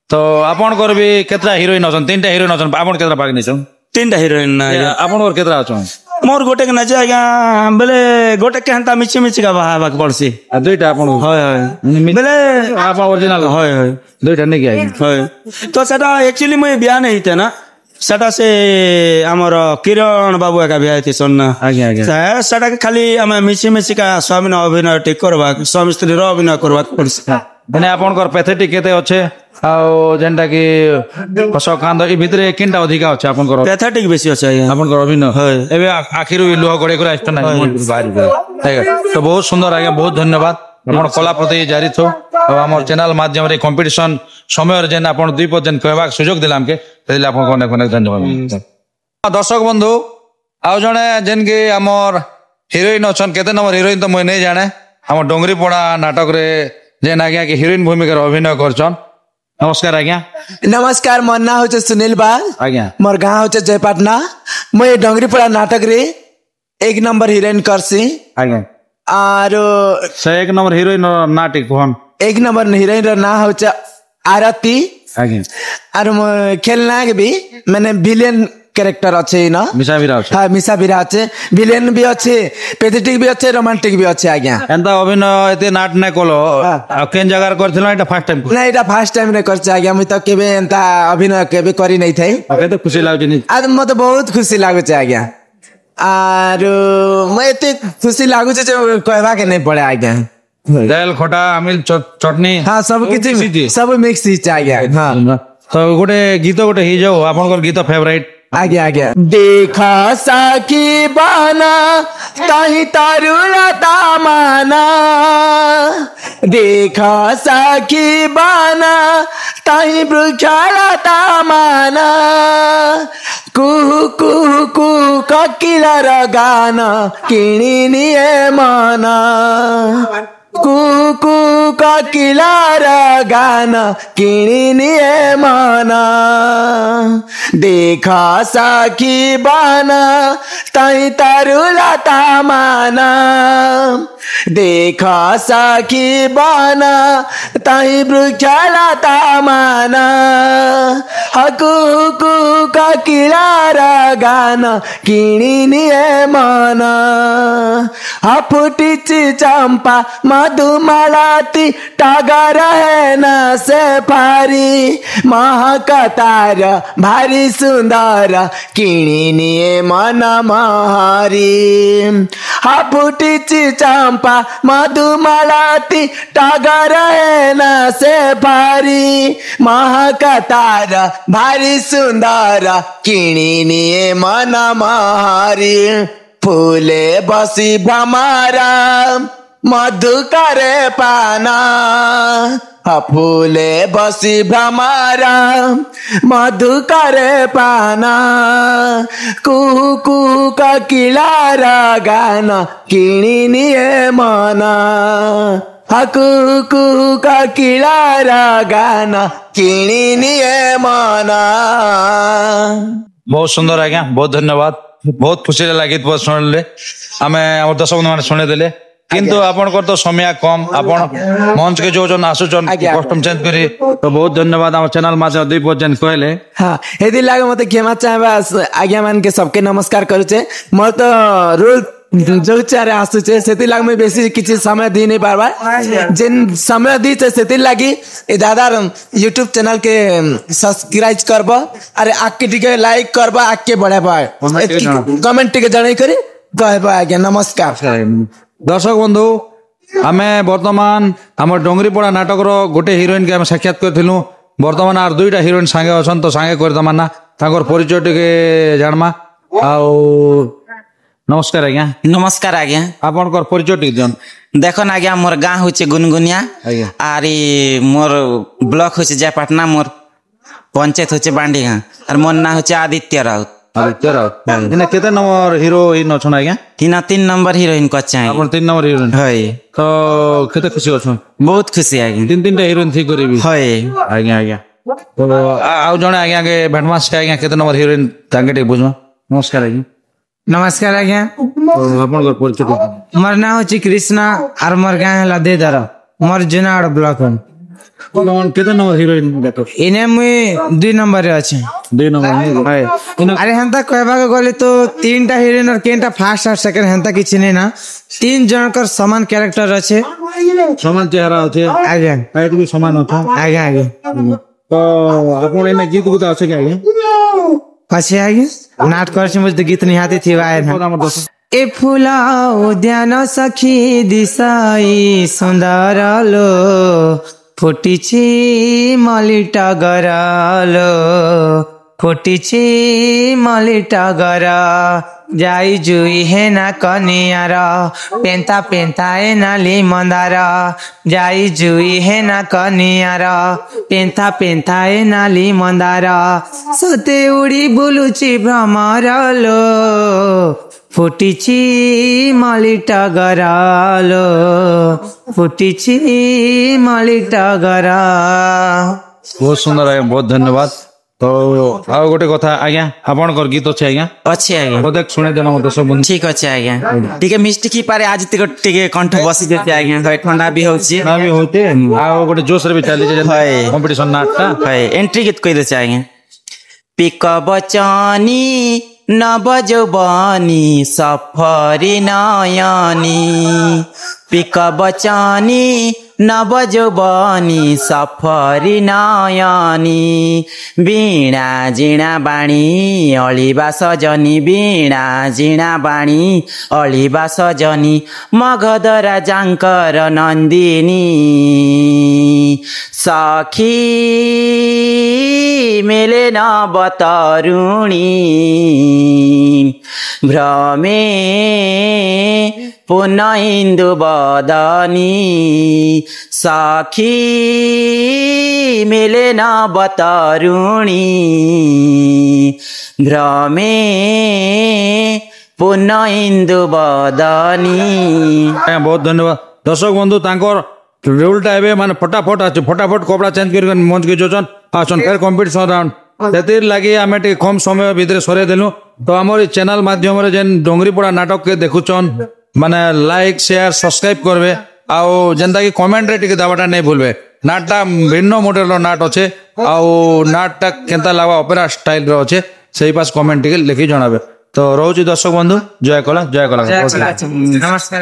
तो आपण कर भी केतरा हीरोइन अछन 3टा हीरोइन अछन आपण केतरा भाग निछन 3टा हीरोइन आपण और केतरा अछन मोर गोटे के नाचे आज्ञा बेले गोटे के हंता मिछि मिछि का बाहाबाक पड़सी 2टा आपण होय होय बेले आप ओरिजिनल होय होय 2टा नहीं आज्ञा होय तो सेटा एक्चुअली मैं बिया नहीं थे ना सेटा से हमर किरण बाबू का बिया थी सुन आज्ञा आज्ञा सेटा के खाली हम मिछि मिछि का स्वामी न अभिनय टिक करबा स्वामी स्त्री रो अभिनय करबा पड़सी माने आपण कर पैथेटिक केते अच्छे आउ जेंटा कि हस कांद ई भितरे किनटा अधिका अच्छे आपण कर पैथेटिक बेसी अच्छे आपण कर अभिनय एबे आखिरु लुह गडे कर आस्त ना बाहर तो बहुत सुंदर आज्ञा बहुत धन्यवाद। आपण कला प्रति जारी थो और हमर चैनल माध्यम रे कंपटीशन समय जेन आपण 2 पद जेन कहबा सुयोग दिला हमके तेले आपण कोने कोने धन्यवाद। दर्शक बंधु आउ जने जेन के हमर हीरोइन अछन केते नंबर हीरोइन तो मैं नहीं जाने हमर डोंगरी पड़ा नाटक रे जेन आज्ञा के हीरोइन भूमिका अभिनय करछन। नमस्कार आज्ञा। नमस्कार मोर ना होचे सुनील बाग आज्ञा मोर गाँव होचे जयपाटना मैं डोंगरीपड़ा नाटक रे 1 नंबर हीरोइन करसी आज्ञा और से 1 नंबर हीरोइन नाटक कोन 1 नंबर हीरोइन रो ना होचे आरती आज्ञा और खेलना के भी मैंने विलेन कैरेक्टर अच्छे ना मिसा बिरा अछि हाँ मिसा बिरा अच्छे विलेन भी अच्छे पैथेटिक भी अच्छे रोमांटिक भी अच्छे आज्ञा एंता अभिनय एते नाट नै कोलो आ केन जगार करथिला एटा फर्स्ट टाइम नहीं एटा फर्स्ट टाइम रे करछ आज्ञा मैं तो केबे एंता अभिनय केबे करी नहीं थाई केते खुशी लागै नि आज मते बहुत खुशी लागै छै आज्ञा और मैं एते खुशी लागै छै कहबा के नहीं पड़े आज्ञा दाल खटा आमिल चटनी हाँ सब किछि सब मिक्स ही आज्ञा हाँ तो गोटे गीत गोटे ही जाओ आपन गीत फेवरेट आगे आगे देखा साखी बाना ताही तारुला तामाना देखा साखी बाना ताही वृक्षाला तामाना कुहु कुहु कुहु कोकिलार गाना किणी निये मना कुकु कोकिलार गाना किणी निये मना देखा साखी बाना ताई तारुला तामाना देखा साखी बाना ताई वृक्षाला तामाना हकु कोकिलार गाना किणी निये मना फुटिची चंपा मधुमालाती टागर है न से फारी महकतार भारी सुंदर किणी निये मन महारी फुटिची चंपा मधुमालाती टागर है न से फारी महकतार भारी सुंदर किणी निये मन महारी फूले बसी भ्रमरा मधु करे पाना फूले बसी भ्रमरा मधु करे पाना कुहु कुहु कोकिलार गाना किणी निये मना कुहु कुहु कोकिलार गाना किणी निये मना। बहुत सुंदर आज्ञा बहुत धन्यवाद बहुत खुशी लगे शुणिले आम आम दर्शक मैंने शुणीदे किंतु आपन तो समय कम आपन मंच के जो आसुचन कस्टम चेंज करी तो बहुत धन्यवाद आम चैनल मासे 2 पर्यंत कहले हाँ हेदी लागे मते क्षमा चाहबा आज्ञा मान के सबके नमस्कार करूचे मोर तो रोल जो चारे आसुचे सेति लाग में बेसी किछि समय दी नहीं पारबा जिन समय दी छे सेति लागी ए दादा YouTube चैनल के सब्सक्राइब करबो अरे आके टिके लाइक करबो आके बढ़ाबा कमेंट टिके जणाई करी कहबा आज्ञा नमस्कार। दर्शक बंधु आमे वर्तमान आम डोंगरीपड़ा नाटक रो गोटे हीरोइन के आम साक्षात करथिलु वर्तमान आर 2टा हीरोइन संगे अछन तो संगे करदमा ना ताकर परिचय टिके जानमा आउ नमस्कार आज्ञा नमस्कार आज्ञा आपनकर परिचय टिक जन देखन आज्ञा मोर गाँ होचे गुनगुनिया आज्ञा आर मोर ब्लॉक होचे जयपाटना मोर पंचायत होचे बांडीगाँ और मोर ना होचे आदित्य राउत आदित्य राउत इने केते नंबर हीरोइन अछन आज्ञा तीन 3 नंबर हीरोइन कच्चा है आपन 3 नंबर हीरोइन हय तो केते खुशी अछन बहुत खुशी आज्ञा 3 टा हीरोइन थी करिबी हय आज्ञा आज्ञा तो आउ जणे आज्ञा के भेटमास के आज्ञा केते नंबर हीरोइन तांगे टे बुझमा नमस्कार आज्ञा नमस्कार आज्ञा तो आपनकर परिचय टिक मोर नाम होची कृष्णा और मोर गाँ है देदर मोर जुनागढ़ ब्लॉक है कोन केते नंबर हीरोइन देखो इने मुई 2 नंबर रे अछि 2 नंबर है अरे हंता कहबा के गले तो 3 टा हीरोइन और केनटा फर्स्ट और सेकंड हंता किछि नै ना 3 जनकर समान कैरेक्टर अछि समान चेहरा होते आज्ञा हाइट भी समान होता आज्ञा आज्ञा तो आपन एने गीत गुता আছে के आज्ञा पछि आज्ञा नाट करछि मुझे गीत निहाती थी आए ए फूला उद्यान सखी दिसाई सुंदर लो फुटिछि मलिटा गरालो फुटिछि मलिटा गरा जाई जुई है ना कनियार पेंता पेंता ए नाली मंदार जाई जुई है ना कनियार पेंता पेंता ए नाली मंदार सते उड़ी बुलुची भ्रमर लो फुटिछि मलिटा गरालो फुटिछि मलिटा गरा बहुत सुंदर है बहुत धन्यवाद तो आउ गोटे कथा आज्ञा आपनकर गीत अछि आज्ञा अच्छे आज्ञा बोदेक सुने देना मते सब बंधु ठीक अच्छे आज्ञा टिके मिस्टेक ही पारे आज टिके कंठ बसी देते आज्ञा हय ठंडा भी होछि ना भी होते आउ गोटे जोश रे भी चली जे हय कंपटीशन नाटका हय एंट्री गीत कहि देছে आज्ञा पिक बचनी नव जौवनी सफरी नयनी पिक बचनी नव जौवनी सफरी नयनी वीणा जीणा बाणी अलिबा सजनी वीणा जीणा बाणी अलिबा सजनी मगधरा जांकर नंदिनी सखी मेले नव तरुणी भ्रमे पुनः इंदु बदनी सखी मिले नव तरुणी भ्रमे पुनः इंदु बदनी बहुत धन्यवाद दर्शक बंधु तांकर रोलटा एबे माने फटाफट आछे फटाफट कपड़ा चेंज कर मंच के जोचन आसन फेर कंपटीशन राउंड तेतिर लागि आमे टे कम समय भीतर सरे देलु तो हमर चैनल माध्यम रे जेन डोंगरी पड़ा नाटक के देखुचन माने लाइक शेयर सब्सक्राइब करबे आउ जेंता कि कमेंट रे टिके दाबाटा नै भूलबे नाटटा भिन्न मॉडल रो नाट अछि आउ नाटटा केंता लागबा ऑपेरा स्टाइल रो अछि सेही पास कमेंट टिके लिखि जणाबे तो रहउची दर्शक बंधु जय कला नमस्कार।